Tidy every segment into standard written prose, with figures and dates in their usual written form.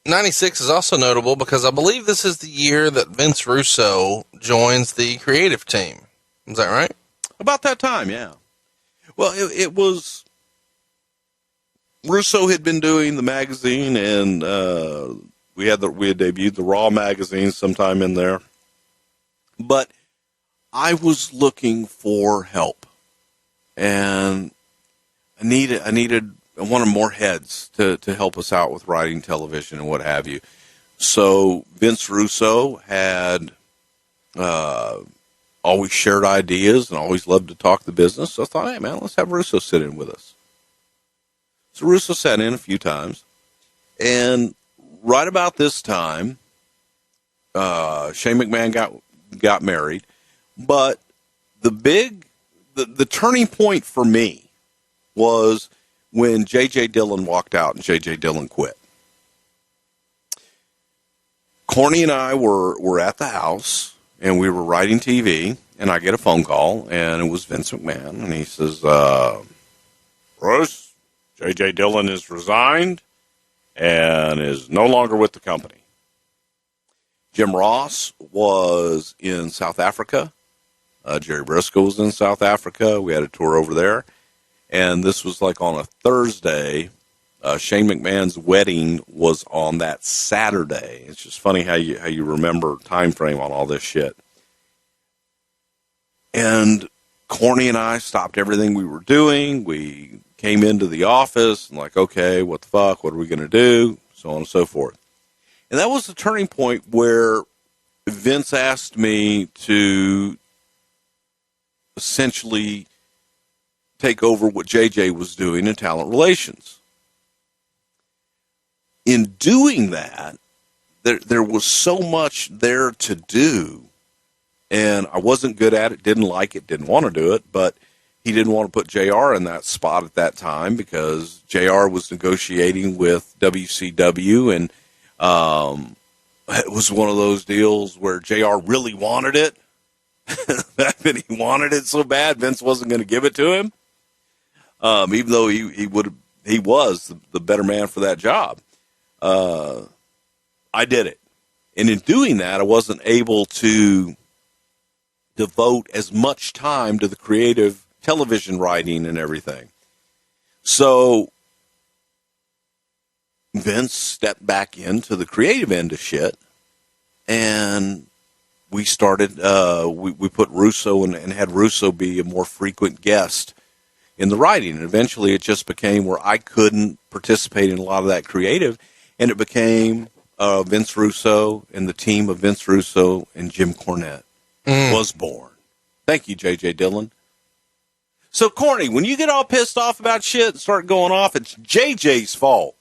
'96 is also notable because I believe this is the year that Vince Russo joins the creative team. Is that right? About that time, yeah. Well, it was Russo had been doing the magazine, and we had debuted the Raw magazine sometime in there. But I was looking for help, and I wanted more heads to help us out with writing television and what have you. So Vince Russo had always shared ideas and always loved to talk the business. So I thought, hey, man, let's have Russo sit in with us. So Russo sat in a few times. And right about this time, Shane McMahon got married. But the turning point for me was when J.J. Dillon walked out and J.J. Dillon quit. Corny and I were at the house, and we were writing TV, and I get a phone call, and it was Vince McMahon, and he says, Bruce, J.J. Dillon is resigned and is no longer with the company. Jim Ross was in South Africa. Jerry Briscoe was in South Africa. We had a tour over there. And this was like on a Thursday. Shane McMahon's wedding was on that Saturday. It's just funny how you remember time frame on all this shit. And Corny and I stopped everything we were doing. We came into the office and like, okay, what the fuck? What are we going to do? So on and so forth. And that was the turning point where Vince asked me to essentially take over what JJ was doing in talent relations. In doing that, there was so much there to do, and I wasn't good at it, didn't like it, didn't want to do it, but he didn't want to put JR in that spot at that time because JR was negotiating with WCW, and it was one of those deals where JR really wanted it. That he wanted it so bad, Vince wasn't going to give it to him. Even though he was the better man for that job. I did it. And in doing that, I wasn't able to devote as much time to the creative television writing and everything. So Vince stepped back into the creative end of shit, and we started, we put Russo and had Russo be a more frequent guest in the writing. And eventually it just became where I couldn't participate in a lot of that creative. And it became Vince Russo and the team of Vince Russo and Jim Cornette was born. Thank you, J.J. Dillon. So, Corny, when you get all pissed off about shit and start going off, it's JJ's fault.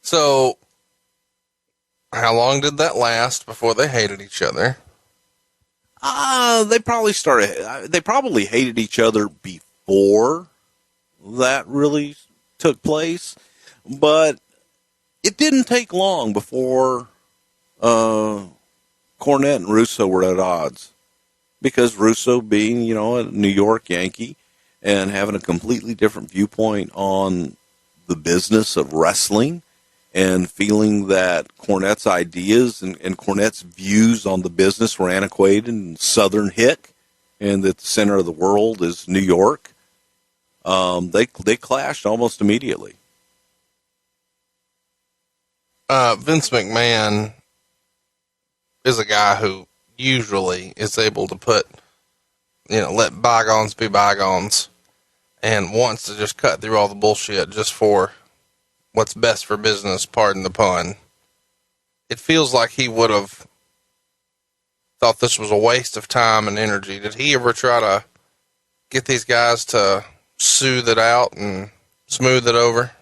So, how long did that last before they hated each other? They probably hated each other before that really took place, but it didn't take long before Cornette and Russo were at odds, because Russo being, a New York Yankee and having a completely different viewpoint on the business of wrestling, and feeling that Cornette's ideas and Cornette's views on the business were antiquated and Southern hick, and that the center of the world is New York. They clashed almost immediately. Vince McMahon is a guy who usually is able to put, let bygones be bygones, and wants to just cut through all the bullshit just for what's best for business, pardon the pun. It feels like he would have thought this was a waste of time and energy. Did he ever try to get these guys to soothe it out and smooth it over?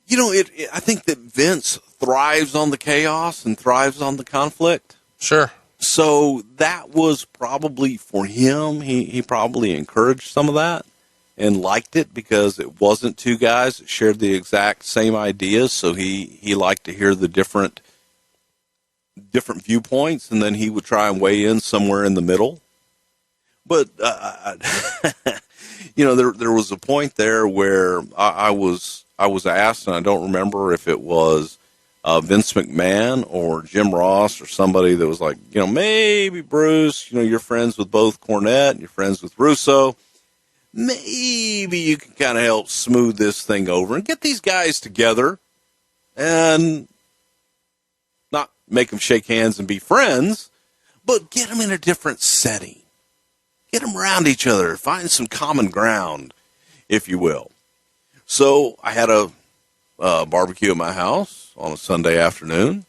I think that Vince thrives on the chaos and thrives on the conflict. Sure. So that was probably for him. He probably encouraged some of that and liked it because it wasn't two guys that shared the exact same ideas. So he liked to hear the different viewpoints, and then he would try and weigh in somewhere in the middle. But there was a point there where I was asked, and I don't remember if it was Vince McMahon or Jim Ross or somebody that was like, maybe Bruce, you're friends with both Cornette and you're friends with Russo. Maybe you can kind of help smooth this thing over and get these guys together and not make them shake hands and be friends, but get them in a different setting. Get them around each other. Find some common ground, if you will. So I had a barbecue at my house on a Sunday afternoon.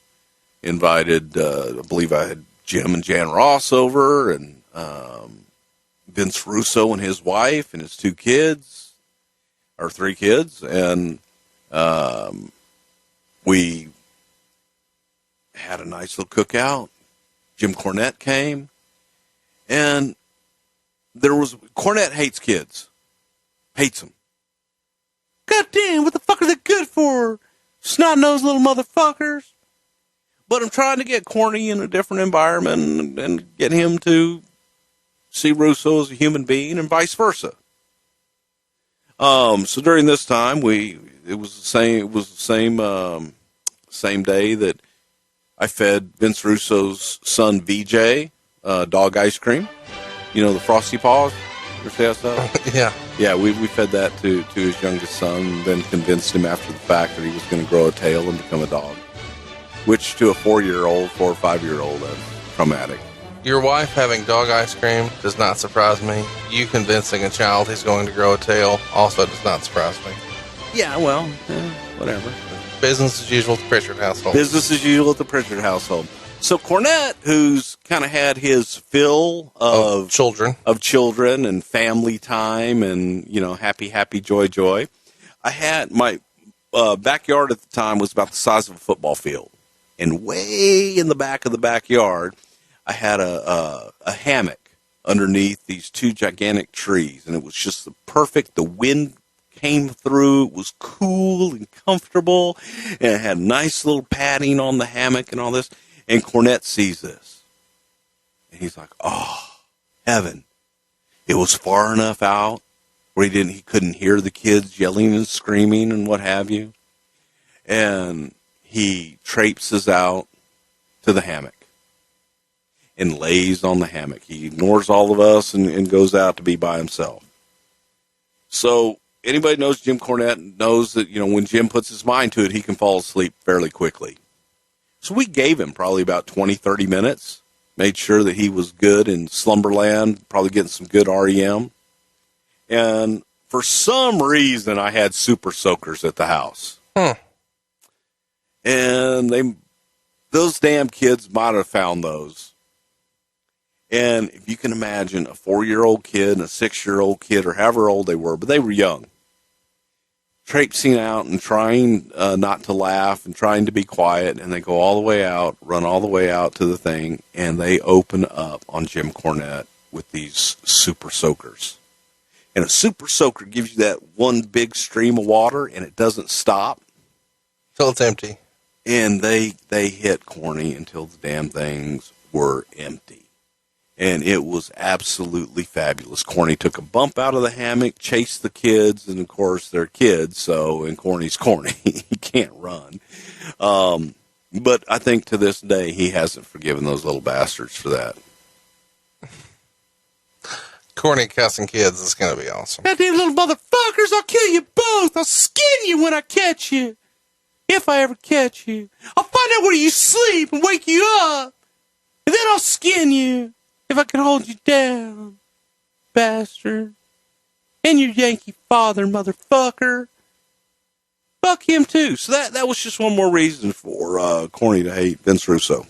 Invited, I believe I had Jim and Jan Ross over, and Vince Russo and his wife and his 2 kids, or 3 kids, and we had a nice little cookout. Jim Cornette came, and Cornette hates kids. Hates them. God damn, what the fuck are they good for? Snot-nosed little motherfuckers. But I'm trying to get Corny in a different environment and get him to see Russo as a human being and vice versa. So during this time, it was the same day that I fed Vince Russo's son VJ dog ice cream. The Frosty Paws. Yeah. Yeah, we fed that to his youngest son, then convinced him after the fact that he was going to grow a tail and become a dog. Which to a 4 or 5-year-old, that's traumatic. Your wife having dog ice cream does not surprise me. You convincing a child he's going to grow a tail also does not surprise me. Yeah, well, whatever. Business as usual at the Pritchard household. Business as usual at the Pritchard household. So Cornette, who's kind of had his fill of children and family time and, happy, joy. I had my backyard at the time was about the size of a football field. And way in the back of the backyard, I had a hammock underneath these 2 gigantic trees. And it was just the wind came through. It was cool and comfortable. And it had nice little padding on the hammock and all this. And Cornette sees this. And he's like, oh, heaven. It was far enough out where he couldn't hear the kids yelling and screaming and what have you. And he traipses out to the hammock and lays on the hammock. He ignores all of us and goes out to be by himself. So anybody knows Jim Cornette knows that, when Jim puts his mind to it, he can fall asleep fairly quickly. So we gave him probably about 20, 30 minutes, made sure that he was good in slumberland, probably getting some good REM. And for some reason, I had super soakers at the house. And those damn kids might have found those. And if you can imagine a 4-year-old kid and a 6-year-old kid, or however old they were, but they were young, traipsing out and trying not to laugh and trying to be quiet, and they go all the way out, run all the way out to the thing, and they open up on Jim Cornette with these super soakers. And a super soaker gives you that one big stream of water, and it doesn't stop till it's empty. And they hit Corny until the damn things were empty. And it was absolutely fabulous. Corny took a bump out of the hammock, chased the kids, and of course they're kids, and Corny's corny. He can't run. But I think to this day he hasn't forgiven those little bastards for that. Corny cussing kids is going to be awesome. Goddamn little motherfuckers, I'll kill you both. I'll skin you when I catch you. If I ever catch you. I'll find out where you sleep and wake you up. And then I'll skin you. If I can hold you down, bastard. And your Yankee father, motherfucker. Fuck him too. So that was just one more reason for Corny to hate Vince Russo.